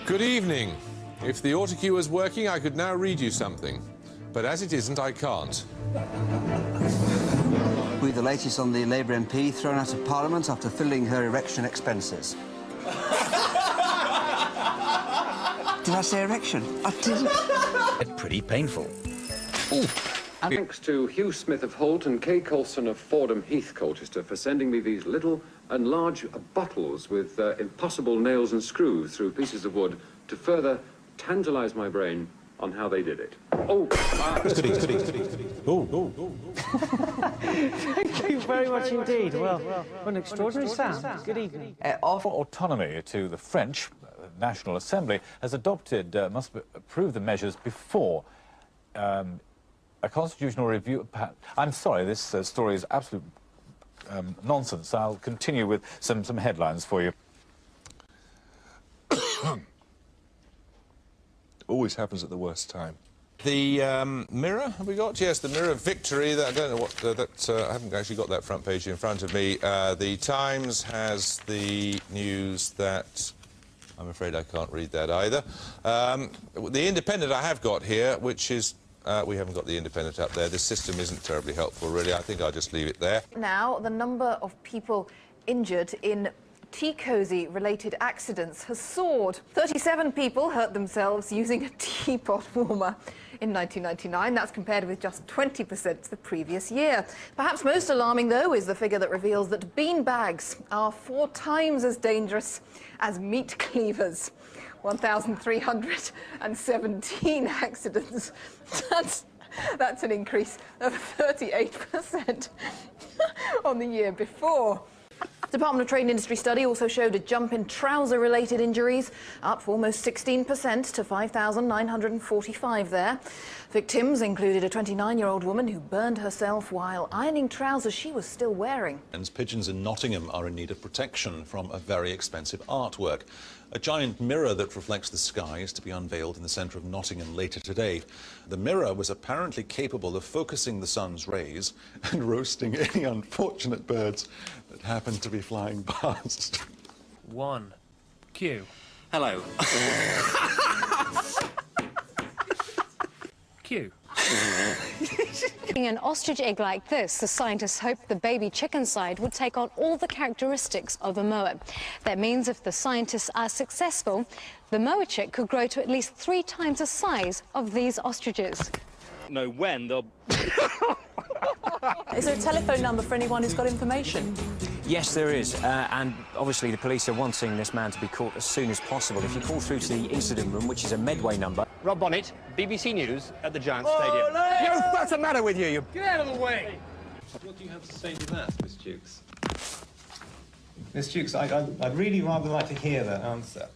Good evening. If the autocue was working, I could now read you something. But as it isn't, I can't. With the latest on the Labour MP thrown out of Parliament after filling her erection expenses. Did I say erection? I didn't. It's pretty painful. Ooh. Thanks to Hugh Smith of Holt and Kay Colson of Fordham Heath, Colchester, for sending me these little and large bottles with impossible nails and screws through pieces of wood to further tantalise my brain on how they did it. Oh! Thank you very much indeed. Well, an extraordinary sound. Good evening. Offer autonomy to the French National Assembly has adopted, must approve the measures before a constitutional review. I'm sorry, this story is absolute nonsense. I'll continue with some headlines for you. Always happens at the worst time. The Mirror, have we got? Yes, the Mirror Victory. I don't know what I haven't actually got that front page in front of me. The Times has the news that I'm afraid I can't read that either. The Independent I have got here, which is we haven't got the Independent up there. This system isn't terribly helpful, really. I think I'll just leave it there. Now, the number of people injured in tea-cosy-related accidents has soared. 37 people hurt themselves using a teapot warmer in 1999. That's compared with just 20% the previous year. Perhaps most alarming, though, is the figure that reveals that bean bags are 4 times as dangerous as meat cleavers. 1,317 accidents. That's an increase of 38% on the year before. The Department of Trade and Industry study also showed a jump in trouser-related injuries, up almost 16% to 5,945 there. Victims included a 29-year-old woman who burned herself while ironing trousers she was still wearing. Pigeons in Nottingham are in need of protection from a very expensive artwork. A giant mirror that reflects the sky is to be unveiled in the centre of Nottingham later today. The mirror was apparently capable of focusing the sun's rays and roasting any unfortunate birds that happened to be flying past. 1. Q. Hello. Q. In an ostrich egg like this, the scientists hoped the baby chicken side would take on all the characteristics of a moa. That means if the scientists are successful, the moa chick could grow to at least 3 times the size of these ostriches. Know when they'll... Is there a telephone number for anyone who's got information? Yes, there is, and obviously the police are wanting this man to be caught as soon as possible. If you call through to the incident room, which is a Medway number... Rob Bonnet, BBC News at the Giants Stadium. What's the matter with you? Get out of the way! What do you have to say to that, Miss Jukes? Miss Jukes, I'd really rather like to hear that answer.